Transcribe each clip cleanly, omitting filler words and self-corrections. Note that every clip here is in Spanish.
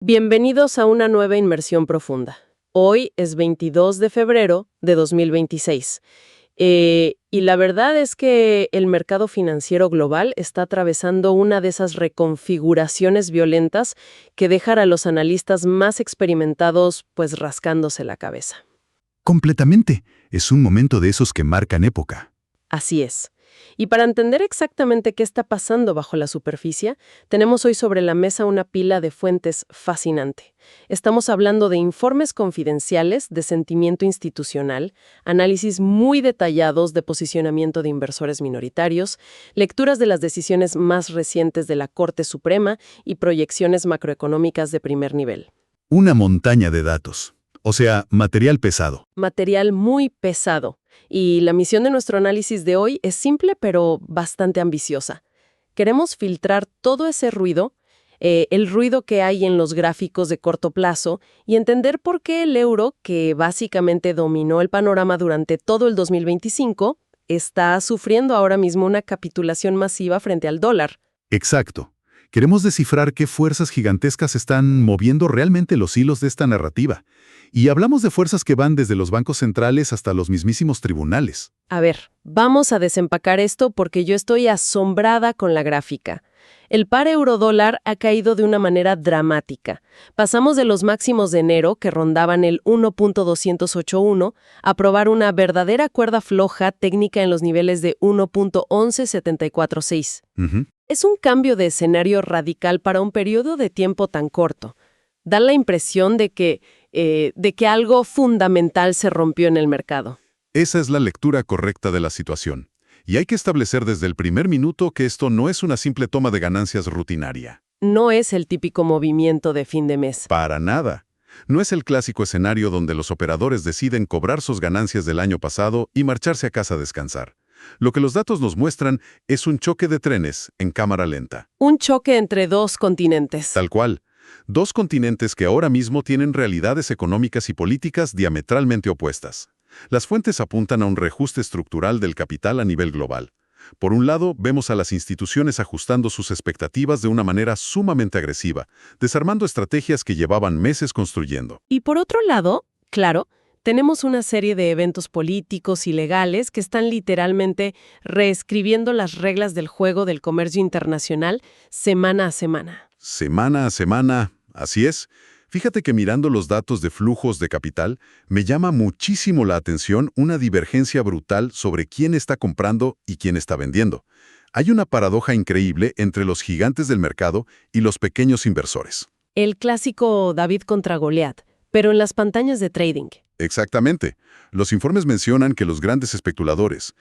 Bienvenidos a una nueva inmersión profunda. Hoy es 22 de febrero de 2026. Y la verdad es que el mercado financiero global está atravesando una de esas reconfiguraciones violentas que dejan a los analistas más experimentados pues rascándose la cabeza. Completamente. Es un momento de esos que marcan época. Así es. Y para entender exactamente qué está pasando bajo la superficie, tenemos hoy sobre la mesa una pila de fuentes fascinante. Estamos hablando de informes confidenciales de sentimiento institucional, análisis muy detallados de posicionamiento de inversores minoritarios, lecturas de las decisiones más recientes de la Corte Suprema y proyecciones macroeconómicas de primer nivel. Una montaña de datos. O sea, material pesado. Material muy pesado. Y la misión de nuestro análisis de hoy es simple pero bastante ambiciosa. Queremos filtrar todo ese ruido, el ruido que hay en los gráficos de corto plazo y entender por qué el euro, que básicamente dominó el panorama durante todo el 2025, está sufriendo ahora mismo una capitulación masiva frente al dólar. Exacto. Queremos descifrar qué fuerzas gigantescas están moviendo realmente los hilos de esta narrativa. Y hablamos de fuerzas que van desde los bancos centrales hasta los mismísimos tribunales. A ver, vamos a desempacar esto porque yo estoy asombrada con la gráfica. El par euro-dólar ha caído de una manera dramática. Pasamos de los máximos de enero, que rondaban el 1.281, a probar una verdadera cuerda floja técnica en los niveles de 1.11746. Es un cambio de escenario radical para un periodo de tiempo tan corto. Da la impresión de que algo fundamental se rompió en el mercado. Esa es la lectura correcta de la situación. Y hay que establecer desde el primer minuto que esto no es una simple toma de ganancias rutinaria. No es el típico movimiento de fin de mes. Para nada. No es el clásico escenario donde los operadores deciden cobrar sus ganancias del año pasado y marcharse a casa a descansar. Lo que los datos nos muestran es un choque de trenes en cámara lenta. Un choque entre dos continentes. Tal cual. Dos continentes que ahora mismo tienen realidades económicas y políticas diametralmente opuestas. Las fuentes apuntan a un reajuste estructural del capital a nivel global. Por un lado, vemos a las instituciones ajustando sus expectativas de una manera sumamente agresiva, desarmando estrategias que llevaban meses construyendo. Y por otro lado, claro, tenemos una serie de eventos políticos y legales que están literalmente reescribiendo las reglas del juego del comercio internacional semana a semana. Semana a semana, así es. Fíjate que mirando los datos de flujos de capital, me llama muchísimo la atención una divergencia brutal sobre quién está comprando y quién está vendiendo. Hay una paradoja increíble entre los gigantes del mercado y los pequeños inversores. El clásico David contra Goliat, pero en las pantallas de trading. Exactamente. Los informes mencionan que los grandes especuladores,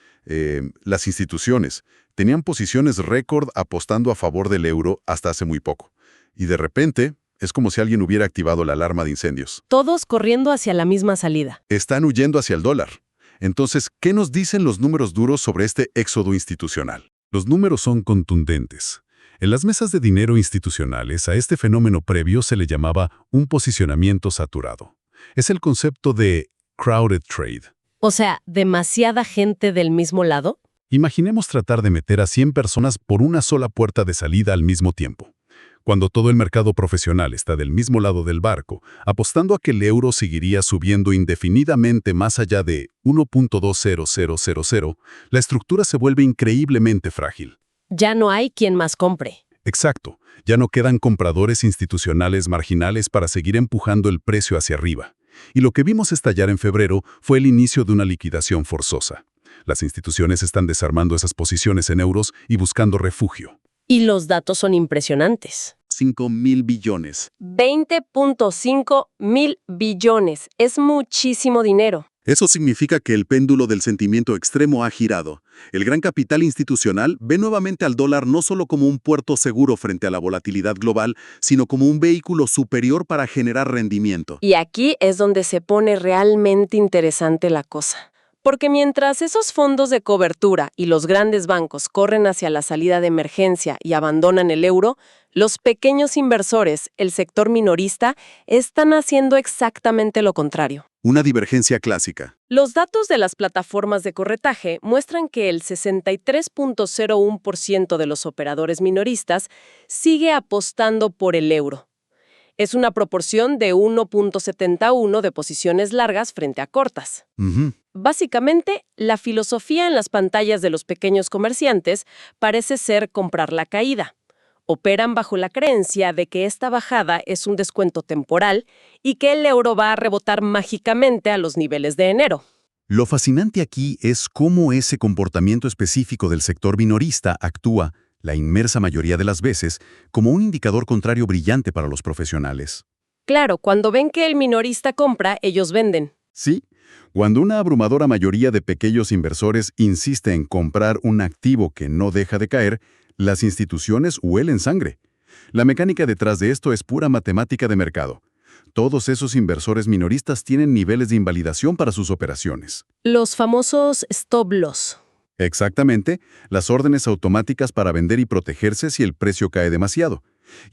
las instituciones, tenían posiciones récord apostando a favor del euro hasta hace muy poco. Y de repente, es como si alguien hubiera activado la alarma de incendios. Todos corriendo hacia la misma salida. Están huyendo hacia el dólar. Entonces, ¿qué nos dicen los números duros sobre este éxodo institucional? Los números son contundentes. En las mesas de dinero institucionales, a este fenómeno previo se le llamaba un posicionamiento saturado. Es el concepto de crowded trade. O sea, ¿demasiada gente del mismo lado? Imaginemos tratar de meter a 100 personas por una sola puerta de salida al mismo tiempo. Cuando todo el mercado profesional está del mismo lado del barco, apostando a que el euro seguiría subiendo indefinidamente más allá de 1.20000, la estructura se vuelve increíblemente frágil. Ya no hay quien más compre. Exacto. Ya no quedan compradores institucionales marginales para seguir empujando el precio hacia arriba. Y lo que vimos estallar en febrero fue el inicio de una liquidación forzosa. Las instituciones están desarmando esas posiciones en euros y buscando refugio. Y los datos son impresionantes. 5.000 billones. 20.5 mil billones. Es muchísimo dinero. Eso significa que el péndulo del sentimiento extremo ha girado. El gran capital institucional ve nuevamente al dólar no solo como un puerto seguro frente a la volatilidad global, sino como un vehículo superior para generar rendimiento. Y aquí es donde se pone realmente interesante la cosa. Porque mientras esos fondos de cobertura y los grandes bancos corren hacia la salida de emergencia y abandonan el euro, los pequeños inversores, el sector minorista, están haciendo exactamente lo contrario. Una divergencia clásica. Los datos de las plataformas de corretaje muestran que el 63.01% de los operadores minoristas sigue apostando por el euro. Es una proporción de 1.71 de posiciones largas frente a cortas. Ujú. Básicamente, la filosofía en las pantallas de los pequeños comerciantes parece ser comprar la caída. Operan bajo la creencia de que esta bajada es un descuento temporal y que el euro va a rebotar mágicamente a los niveles de enero. Lo fascinante aquí es cómo ese comportamiento específico del sector minorista actúa, la inmensa mayoría de las veces, como un indicador contrario brillante para los profesionales. Claro, cuando ven que el minorista compra, ellos venden. Sí, cuando una abrumadora mayoría de pequeños inversores insiste en comprar un activo que no deja de caer, las instituciones huelen sangre. La mecánica detrás de esto es pura matemática de mercado. Todos esos inversores minoristas tienen niveles de invalidación para sus operaciones. Los famosos stop loss. Exactamente, las órdenes automáticas para vender y protegerse si el precio cae demasiado.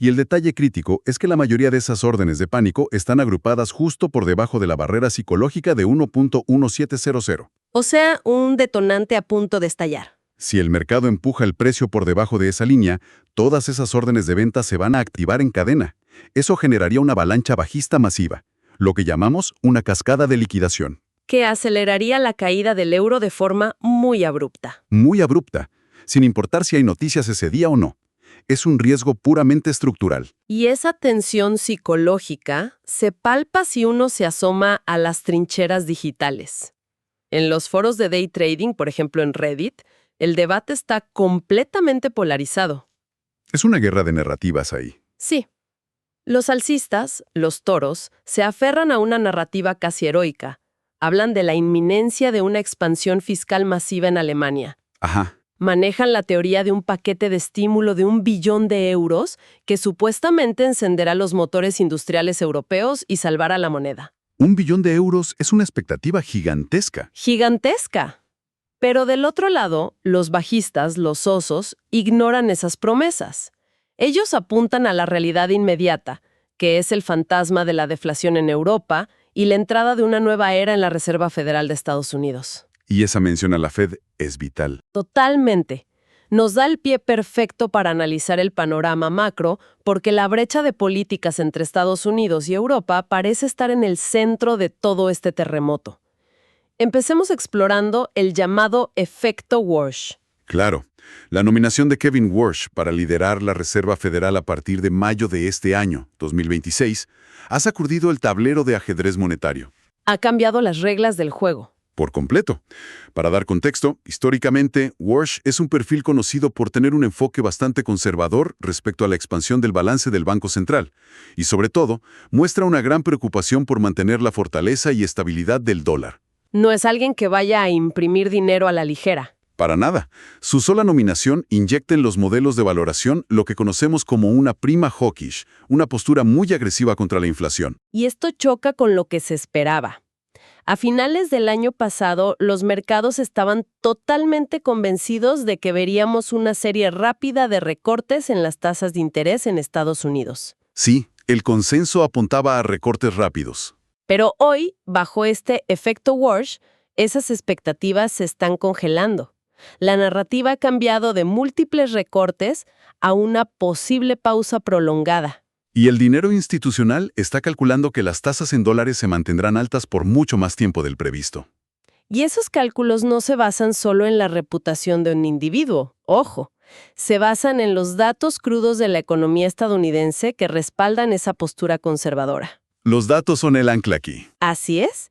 Y el detalle crítico es que la mayoría de esas órdenes de pánico están agrupadas justo por debajo de la barrera psicológica de 1.1700. O sea, un detonante a punto de estallar. Si el mercado empuja el precio por debajo de esa línea, todas esas órdenes de venta se van a activar en cadena. Eso generaría una avalancha bajista masiva, lo que llamamos una cascada de liquidación. Que aceleraría la caída del euro de forma muy abrupta. Muy abrupta, sin importar si hay noticias ese día o no. Es un riesgo puramente estructural. Y esa tensión psicológica se palpa si uno se asoma a las trincheras digitales. En los foros de day trading, por ejemplo en Reddit, el debate está completamente polarizado. Es una guerra de narrativas ahí. Sí. Los alcistas, los toros, se aferran a una narrativa casi heroica. Hablan de la inminencia de una expansión fiscal masiva en Alemania. Ajá. Manejan la teoría de un paquete de estímulo de 1 billón de euros que supuestamente encenderá los motores industriales europeos y salvará la moneda. 1 billón de euros es una expectativa gigantesca. ¡Gigantesca! Pero del otro lado, los bajistas, los osos, ignoran esas promesas. Ellos apuntan a la realidad inmediata, que es el fantasma de la deflación en Europa y la entrada de una nueva era en la Reserva Federal de Estados Unidos. Y esa mención a la Fed es vital. Totalmente. Nos da el pie perfecto para analizar el panorama macro, porque la brecha de políticas entre Estados Unidos y Europa parece estar en el centro de todo este terremoto. Empecemos explorando el llamado efecto Walsh. Claro. La nominación de Kevin Warsh para liderar la Reserva Federal a partir de mayo de este año, 2026, ha sacudido el tablero de ajedrez monetario. Ha cambiado las reglas del juego. Por completo. Para dar contexto, históricamente, Warsh es un perfil conocido por tener un enfoque bastante conservador respecto a la expansión del balance del Banco Central, y sobre todo, muestra una gran preocupación por mantener la fortaleza y estabilidad del dólar. No es alguien que vaya a imprimir dinero a la ligera. Para nada. Su sola nominación inyecta en los modelos de valoración lo que conocemos como una prima hawkish, una postura muy agresiva contra la inflación. Y esto choca con lo que se esperaba. A finales del año pasado, los mercados estaban totalmente convencidos de que veríamos una serie rápida de recortes en las tasas de interés en Estados Unidos. Sí, el consenso apuntaba a recortes rápidos. Pero hoy, bajo este efecto Walsh, esas expectativas se están congelando. La narrativa ha cambiado de múltiples recortes a una posible pausa prolongada. Y el dinero institucional está calculando que las tasas en dólares se mantendrán altas por mucho más tiempo del previsto. Y esos cálculos no se basan solo en la reputación de un individuo, ojo. Se basan en los datos crudos de la economía estadounidense que respaldan esa postura conservadora. Los datos son el ancla aquí. Así es.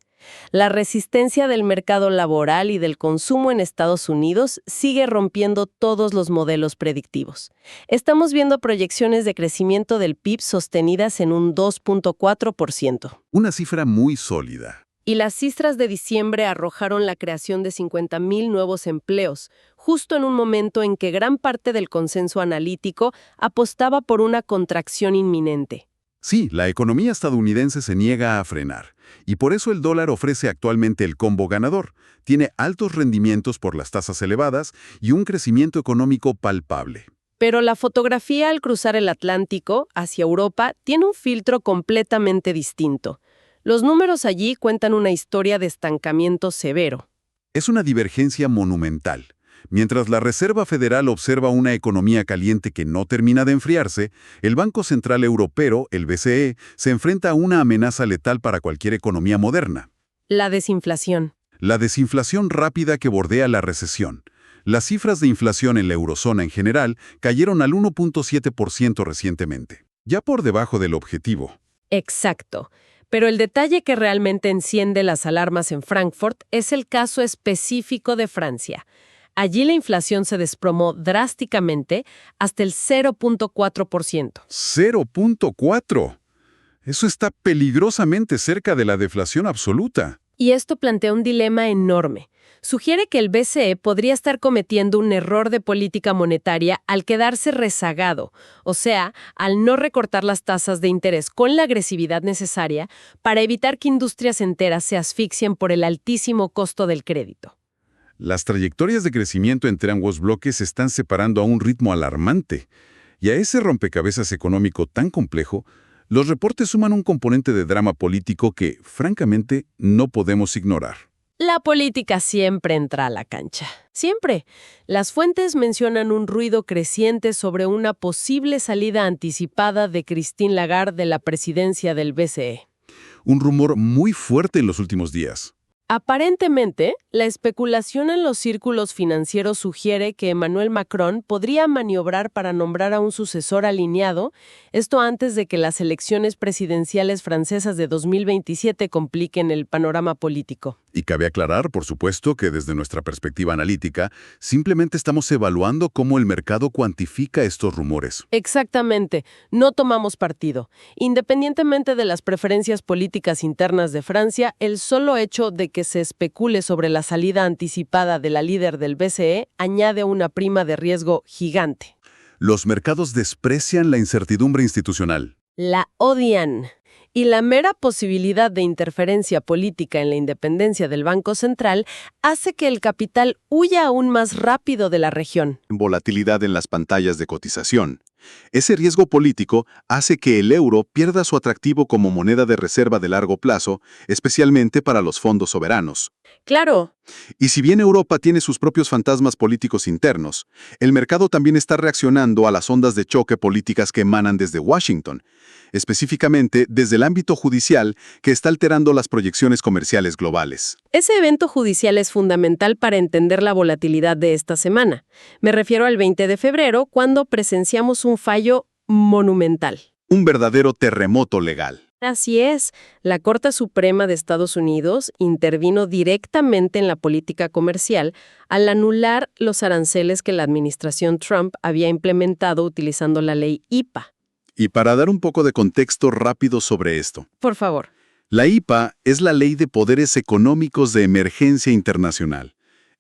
La resistencia del mercado laboral y del consumo en Estados Unidos sigue rompiendo todos los modelos predictivos. Estamos viendo proyecciones de crecimiento del PIB sostenidas en un 2.4%. Una cifra muy sólida. Y las cifras de diciembre arrojaron la creación de 50,000 nuevos empleos, justo en un momento en que gran parte del consenso analítico apostaba por una contracción inminente. Sí, la economía estadounidense se niega a frenar, y por eso el dólar ofrece actualmente el combo ganador. Tiene altos rendimientos por las tasas elevadas y un crecimiento económico palpable. Pero la fotografía al cruzar el Atlántico hacia Europa tiene un filtro completamente distinto. Los números allí cuentan una historia de estancamiento severo. Es una divergencia monumental. Mientras la Reserva Federal observa una economía caliente que no termina de enfriarse, el Banco Central Europeo, el BCE, se enfrenta a una amenaza letal para cualquier economía moderna: La desinflación. la desinflación rápida que bordea la recesión. Las cifras de inflación en la eurozona en general cayeron al 1.7% recientemente, ya por debajo del objetivo. Exacto. Pero el detalle que realmente enciende las alarmas en Frankfurt es el caso específico de Francia. Allí la inflación se desplomó drásticamente hasta el 0.4%. 0.4. Eso está peligrosamente cerca de la deflación absoluta. Y esto plantea un dilema enorme. Sugiere que el BCE podría estar cometiendo un error de política monetaria al quedarse rezagado, o sea, al no recortar las tasas de interés con la agresividad necesaria para evitar que industrias enteras se asfixien por el altísimo costo del crédito. Las trayectorias de crecimiento entre ambos bloques se están separando a un ritmo alarmante. Y a ese rompecabezas económico tan complejo, los reportes suman un componente de drama político que, francamente, no podemos ignorar. La política siempre entra a la cancha. Siempre. Las fuentes mencionan un ruido creciente sobre una posible salida anticipada de Christine Lagarde de la presidencia del BCE. Un rumor muy fuerte en los últimos días. Aparentemente, la especulación en los círculos financieros sugiere que Emmanuel Macron podría maniobrar para nombrar a un sucesor alineado, esto antes de que las elecciones presidenciales francesas de 2027 compliquen el panorama político. Y cabe aclarar, por supuesto, que desde nuestra perspectiva analítica, simplemente estamos evaluando cómo el mercado cuantifica estos rumores. Exactamente, no tomamos partido. Independientemente de las preferencias políticas internas de Francia, el solo hecho de que se especule sobre la salida anticipada de la líder del BCE añade una prima de riesgo gigante. Los mercados desprecian la incertidumbre institucional. La odian. Y la mera posibilidad de interferencia política en la independencia del Banco Central hace que el capital huya aún más rápido de la región. Volatilidad en las pantallas de cotización. Ese riesgo político hace que el euro pierda su atractivo como moneda de reserva de largo plazo, especialmente para los fondos soberanos. Claro. Y si bien Europa tiene sus propios fantasmas políticos internos, el mercado también está reaccionando a las ondas de choque políticas que emanan desde Washington, específicamente desde el ámbito judicial que está alterando las proyecciones comerciales globales. Ese evento judicial es fundamental para entender la volatilidad de esta semana. Me refiero al 20 de febrero, cuando presenciamos un fallo monumental. Un verdadero terremoto legal. Así es, la Corte Suprema de Estados Unidos intervino directamente en la política comercial al anular los aranceles que la administración Trump había implementado utilizando la ley IPA. Y para dar un poco de contexto rápido sobre esto. Por favor. La IPA es la Ley de Poderes Económicos de Emergencia Internacional.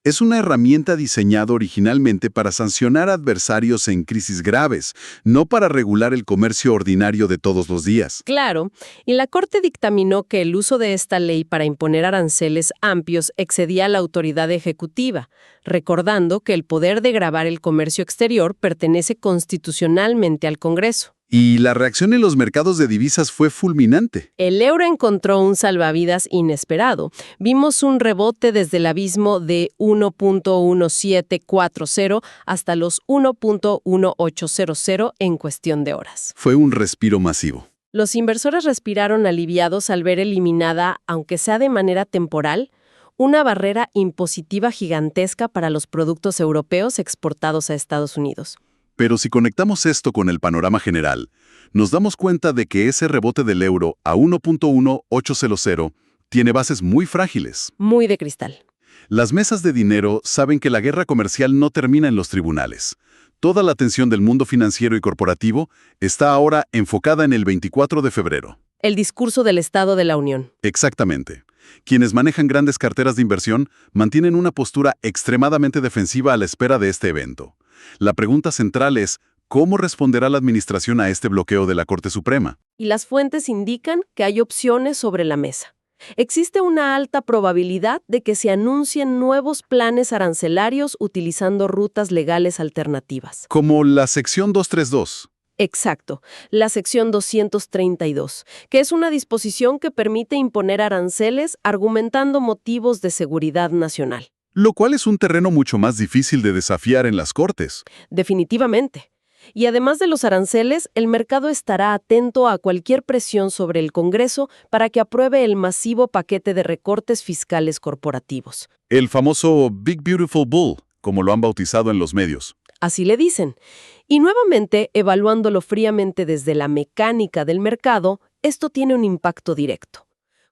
Es una herramienta diseñada originalmente para sancionar adversarios en crisis graves, no para regular el comercio ordinario de todos los días. Claro, y la Corte dictaminó que el uso de esta ley para imponer aranceles amplios excedía a la autoridad ejecutiva, recordando que el poder de gravar el comercio exterior pertenece constitucionalmente al Congreso. Y la reacción en los mercados de divisas fue fulminante. El euro encontró un salvavidas inesperado. Vimos un rebote desde el abismo de 1.1740 hasta los 1.1800 en cuestión de horas. Fue un respiro masivo. Los inversores respiraron aliviados al ver eliminada, aunque sea de manera temporal, una barrera impositiva gigantesca para los productos europeos exportados a Estados Unidos. Pero si conectamos esto con el panorama general, nos damos cuenta de que ese rebote del euro a 1.1800 tiene bases muy frágiles. Muy de cristal. Las mesas de dinero saben que la guerra comercial no termina en los tribunales. Toda la atención del mundo financiero y corporativo está ahora enfocada en el 24 de febrero. El discurso del Estado de la Unión. Exactamente. Quienes manejan grandes carteras de inversión mantienen una postura extremadamente defensiva a la espera de este evento. La pregunta central es, ¿cómo responderá la administración a este bloqueo de la Corte Suprema? Y las fuentes indican que hay opciones sobre la mesa. Existe una alta probabilidad de que se anuncien nuevos planes arancelarios utilizando rutas legales alternativas. Como la sección 232. Exacto, la sección 232, que es una disposición que permite imponer aranceles argumentando motivos de seguridad nacional. Lo cual es un terreno mucho más difícil de desafiar en las Cortes. Definitivamente. Y además de los aranceles, el mercado estará atento a cualquier presión sobre el Congreso para que apruebe el masivo paquete de recortes fiscales corporativos. El famoso Big Beautiful Bull, como lo han bautizado en los medios. Así le dicen. Y nuevamente, evaluándolo fríamente desde la mecánica del mercado, esto tiene un impacto directo.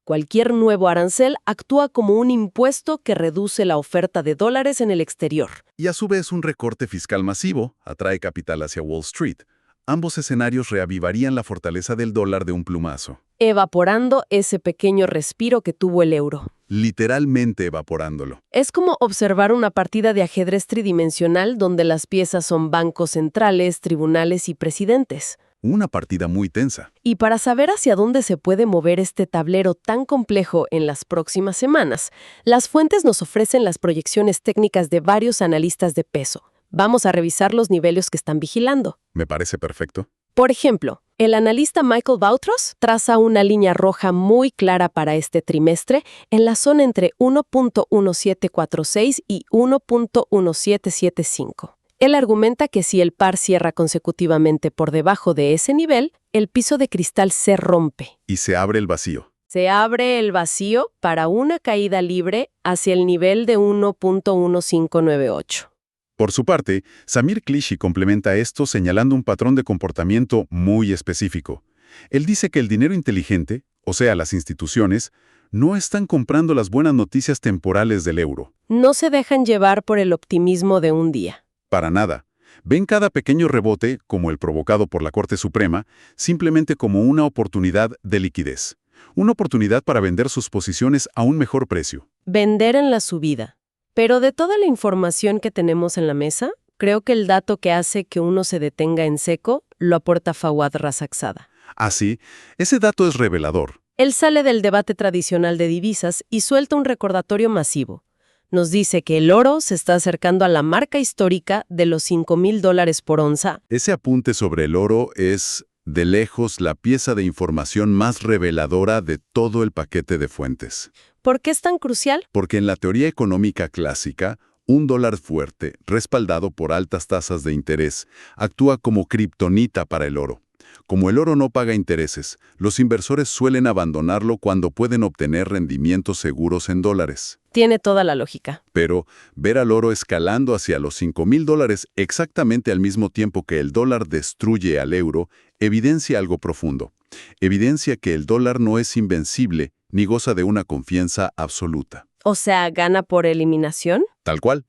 Cualquier nuevo arancel actúa como un impuesto que reduce la oferta de dólares en el exterior. Y a su vez un recorte fiscal masivo atrae capital hacia Wall Street. Ambos escenarios reavivarían la fortaleza del dólar de un plumazo. Evaporando ese pequeño respiro que tuvo el euro. Literalmente evaporándolo. Es como observar una partida de ajedrez tridimensional donde las piezas son bancos centrales, tribunales y presidentes. Una partida muy tensa. Y para saber hacia dónde se puede mover este tablero tan complejo en las próximas semanas, las fuentes nos ofrecen las proyecciones técnicas de varios analistas de peso. Vamos a revisar los niveles que están vigilando. Me parece perfecto. Por ejemplo, el analista Michael Boutros traza una línea roja muy clara para este trimestre en la zona entre 1.1746 y 1.1775. Él argumenta que si el par cierra consecutivamente por debajo de ese nivel, el piso de cristal se rompe. Y se abre el vacío. Se abre el vacío para una caída libre hacia el nivel de 1.1598. Por su parte, Samir Clichy complementa esto señalando un patrón de comportamiento muy específico. Él dice que el dinero inteligente, o sea, las instituciones, no están comprando las buenas noticias temporales del euro. No se dejan llevar por el optimismo de un día. Para nada. Ven cada pequeño rebote, como el provocado por la Corte Suprema, simplemente como una oportunidad de liquidez. Una oportunidad para vender sus posiciones a un mejor precio. Vender en la subida. Pero de toda la información que tenemos en la mesa, creo que el dato que hace que uno se detenga en seco lo aporta Fawad Razaxada. Así, ese dato es revelador. Él sale del debate tradicional de divisas y suelta un recordatorio masivo. Nos dice que el oro se está acercando a la marca histórica de los $5,000 por onza. Ese apunte sobre el oro es, de lejos, la pieza de información más reveladora de todo el paquete de fuentes. ¿Por qué es tan crucial? Porque en la teoría económica clásica, un dólar fuerte, respaldado por altas tasas de interés, actúa como kriptonita para el oro. Como el oro no paga intereses, los inversores suelen abandonarlo cuando pueden obtener rendimientos seguros en dólares. Tiene toda la lógica. Pero ver al oro escalando hacia los $5,000 exactamente al mismo tiempo que el dólar destruye al euro, evidencia algo profundo. Evidencia que el dólar no es invencible ni goza de una confianza absoluta. O sea, ¿gana por eliminación? Tal cual.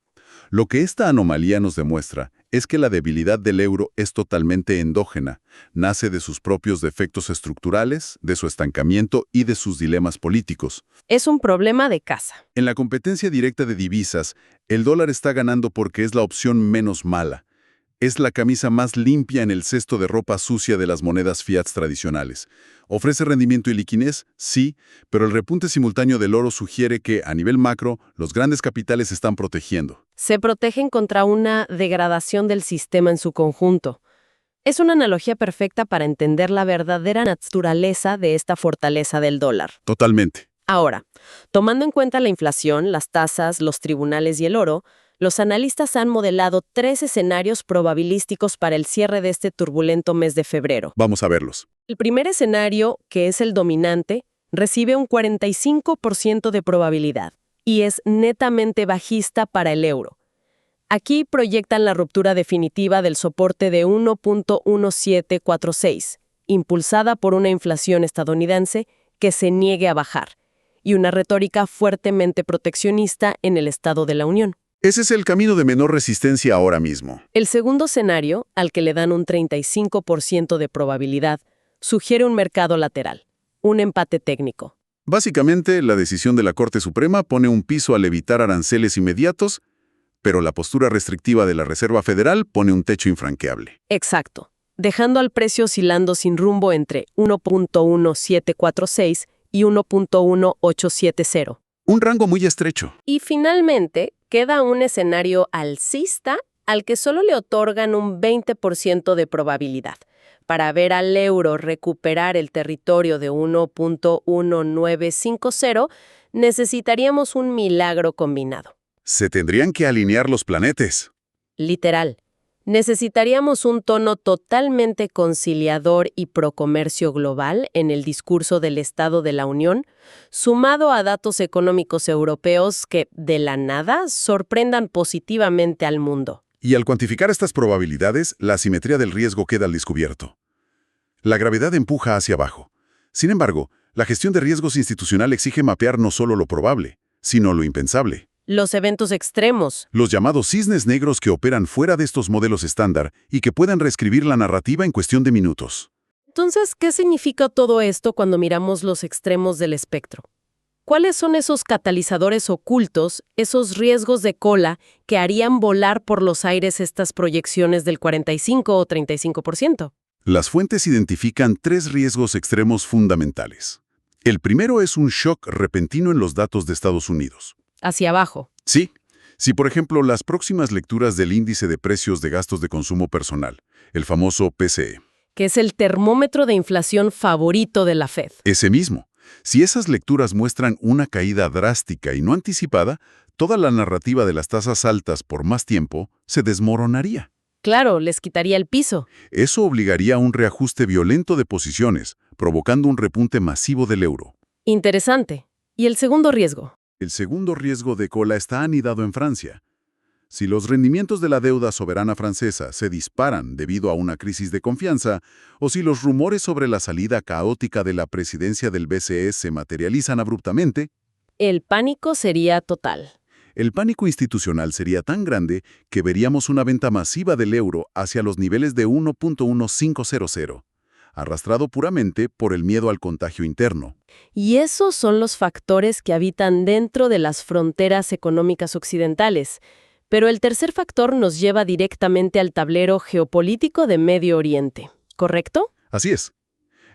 Lo que esta anomalía nos demuestra es que la debilidad del euro es totalmente endógena, nace de sus propios defectos estructurales, de su estancamiento y de sus dilemas políticos. Es un problema de casa. En la competencia directa de divisas, el dólar está ganando porque es la opción menos mala. Es la camisa más limpia en el cesto de ropa sucia de las monedas fiat tradicionales. ¿Ofrece rendimiento y liquidez? Sí, pero el repunte simultáneo del oro sugiere que, a nivel macro, los grandes capitales se están protegiendo. Se protegen contra una degradación del sistema en su conjunto. Es una analogía perfecta para entender la verdadera naturaleza de esta fortaleza del dólar. Totalmente. Ahora, tomando en cuenta la inflación, las tasas, los tribunales y el oro, los analistas han modelado 3 escenarios probabilísticos para el cierre de este turbulento mes de febrero. Vamos a verlos. El primer escenario, que es el dominante, recibe un 45% de probabilidad y es netamente bajista para el euro. Aquí proyectan la ruptura definitiva del soporte de 1.1746, impulsada por una inflación estadounidense que se niegue a bajar, y una retórica fuertemente proteccionista en el Estado de la Unión. Ese es el camino de menor resistencia ahora mismo. El segundo escenario, al que le dan un 35% de probabilidad, sugiere un mercado lateral, un empate técnico. Básicamente, la decisión de la Corte Suprema pone un piso al evitar aranceles inmediatos, pero la postura restrictiva de la Reserva Federal pone un techo infranqueable. Exacto, dejando al precio oscilando sin rumbo entre 1.1746 y 1.1870. Un rango muy estrecho. Y finalmente, queda un escenario alcista al que solo le otorgan un 20% de probabilidad. Para ver al euro recuperar el territorio de 1.1950, necesitaríamos un milagro combinado. Se tendrían que alinear los planetas. Literal. Necesitaríamos un tono totalmente conciliador y procomercio global en el discurso del Estado de la Unión, sumado a datos económicos europeos que, de la nada, sorprendan positivamente al mundo. Y al cuantificar estas probabilidades, la asimetría del riesgo queda al descubierto. La gravedad empuja hacia abajo. Sin embargo, la gestión de riesgos institucional exige mapear no solo lo probable, sino lo impensable. Los eventos extremos. Los llamados cisnes negros que operan fuera de estos modelos estándar y que puedan reescribir la narrativa en cuestión de minutos. Entonces, ¿qué significa todo esto cuando miramos los extremos del espectro? ¿Cuáles son esos catalizadores ocultos, esos riesgos de cola que harían volar por los aires estas proyecciones del 45 o 35%? Las fuentes identifican 3 riesgos extremos fundamentales. El primero es un shock repentino en los datos de Estados Unidos. Hacia abajo. Sí, si por ejemplo las próximas lecturas del índice de precios de gastos de consumo personal, el famoso PCE. Que es el termómetro de inflación favorito de la Fed. Ese mismo. Si esas lecturas muestran una caída drástica y no anticipada, toda la narrativa de las tasas altas por más tiempo se desmoronaría. Claro, les quitaría el piso. Eso obligaría a un reajuste violento de posiciones, provocando un repunte masivo del euro. Interesante. ¿Y el segundo riesgo? El segundo riesgo de cola está anidado en Francia. Si los rendimientos de la deuda soberana francesa se disparan debido a una crisis de confianza, o si los rumores sobre la salida caótica de la presidencia del BCE se materializan abruptamente, El pánico sería total. el pánico institucional sería tan grande que veríamos una venta masiva del euro hacia los niveles de 1.1500, arrastrado puramente por el miedo al contagio interno. Y esos son los factores que habitan dentro de las fronteras económicas occidentales. Pero el tercer factor nos lleva directamente al tablero geopolítico de Medio Oriente, ¿correcto? Así es.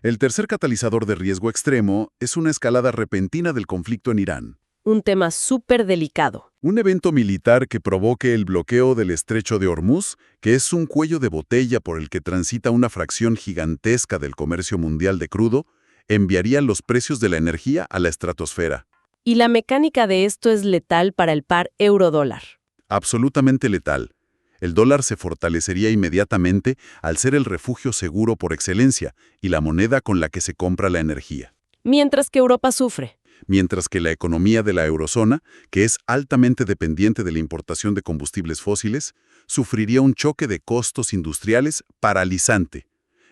El tercer catalizador de riesgo extremo es una escalada repentina del conflicto en Irán. Un tema súper delicado. Un evento militar que provoque el bloqueo del estrecho de Hormuz, que es un cuello de botella por el que transita una fracción gigantesca del comercio mundial de crudo, enviaría los precios de la energía a la estratosfera. Y la mecánica de esto es letal para el par euro-dólar. Absolutamente letal. El dólar se fortalecería inmediatamente al ser el refugio seguro por excelencia y la moneda con la que se compra la energía. Mientras que Europa sufre. Mientras que la economía de la eurozona, que es altamente dependiente de la importación de combustibles fósiles, sufriría un choque de costos industriales paralizante.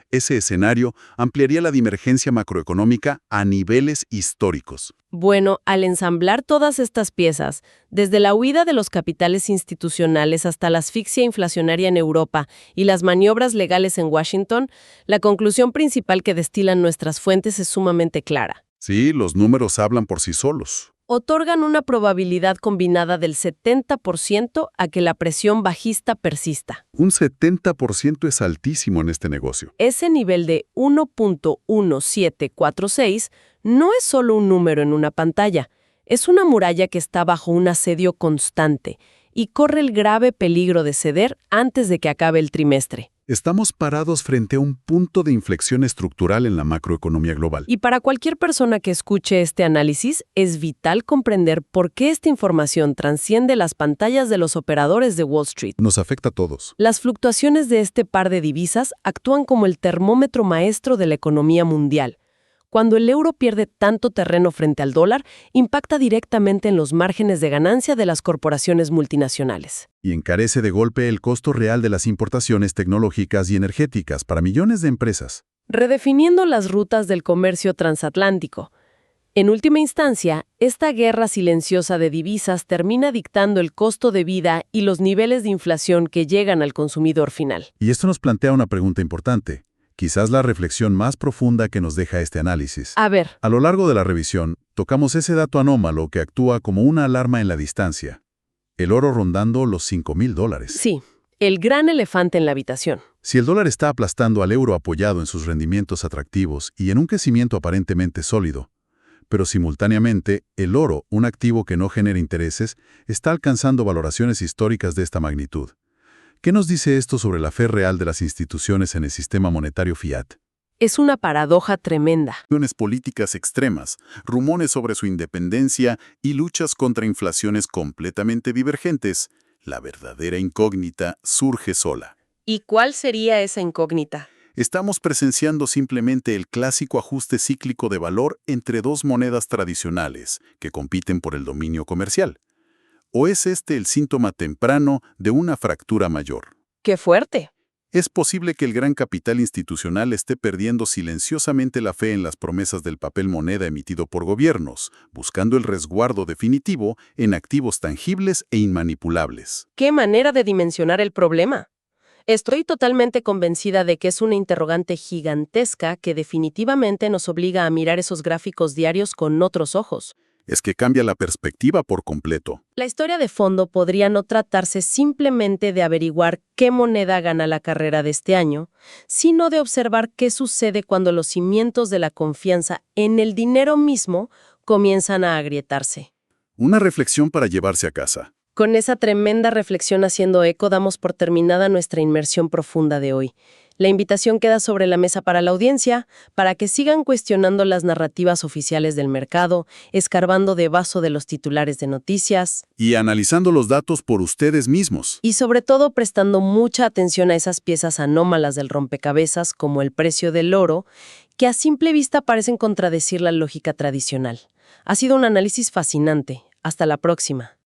Ese escenario ampliaría la divergencia macroeconómica a niveles históricos. Bueno, al ensamblar todas estas piezas, desde la huida de los capitales institucionales hasta la asfixia inflacionaria en Europa y las maniobras legales en Washington, la conclusión principal que destilan nuestras fuentes es sumamente clara. Sí, los números hablan por sí solos. Otorgan una probabilidad combinada del 70% a que la presión bajista persista. Un 70% es altísimo en este negocio. Ese nivel de 1.1746 no es solo un número en una pantalla, es una muralla que está bajo un asedio constante y corre el grave peligro de ceder antes de que acabe el trimestre. Estamos parados frente a un punto de inflexión estructural en la macroeconomía global. Y para cualquier persona que escuche este análisis, es vital comprender por qué esta información trasciende las pantallas de los operadores de Wall Street. Nos afecta a todos. Las fluctuaciones de este par de divisas actúan como el termómetro maestro de la economía mundial. Cuando el euro pierde tanto terreno frente al dólar, impacta directamente en los márgenes de ganancia de las corporaciones multinacionales. Y encarece de golpe el costo real de las importaciones tecnológicas y energéticas para millones de empresas. Redefiniendo las rutas del comercio transatlántico. En última instancia, esta guerra silenciosa de divisas termina dictando el costo de vida y los niveles de inflación que llegan al consumidor final. Y esto nos plantea una pregunta importante. Quizás la reflexión más profunda que nos deja este análisis. A ver. A lo largo de la revisión, tocamos ese dato anómalo que actúa como una alarma en la distancia. El oro rondando los $5,000. Sí, el gran elefante en la habitación. Si el dólar está aplastando al euro apoyado en sus rendimientos atractivos y en un crecimiento aparentemente sólido, pero simultáneamente, el oro, un activo que no genera intereses, está alcanzando valoraciones históricas de esta magnitud. ¿Qué nos dice esto sobre la fe real de las instituciones en el sistema monetario fiat? Es una paradoja tremenda. Acciones políticas extremas, rumores sobre su independencia y luchas contra inflaciones completamente divergentes, la verdadera incógnita surge sola. ¿Y cuál sería esa incógnita? Estamos presenciando simplemente el clásico ajuste cíclico de valor entre dos monedas tradicionales que compiten por el dominio comercial. ¿O es este el síntoma temprano de una fractura mayor? ¡Qué fuerte! Es posible que el gran capital institucional esté perdiendo silenciosamente la fe en las promesas del papel moneda emitido por gobiernos, buscando el resguardo definitivo en activos tangibles e inmanipulables. ¡Qué manera de dimensionar el problema! Estoy totalmente convencida de que es una interrogante gigantesca que definitivamente nos obliga a mirar esos gráficos diarios con otros ojos. Es que cambia la perspectiva por completo. La historia de fondo podría no tratarse simplemente de averiguar qué moneda gana la carrera de este año, sino de observar qué sucede cuando los cimientos de la confianza en el dinero mismo comienzan a agrietarse. Una reflexión para llevarse a casa. Con esa tremenda reflexión haciendo eco, damos por terminada nuestra inmersión profunda de hoy. La invitación queda sobre la mesa para la audiencia, para que sigan cuestionando las narrativas oficiales del mercado, escarbando debajo de los titulares de noticias Y analizando los datos por ustedes mismos. y sobre todo prestando mucha atención a esas piezas anómalas del rompecabezas como el precio del oro, que a simple vista parecen contradecir la lógica tradicional. Ha sido un análisis fascinante. Hasta la próxima.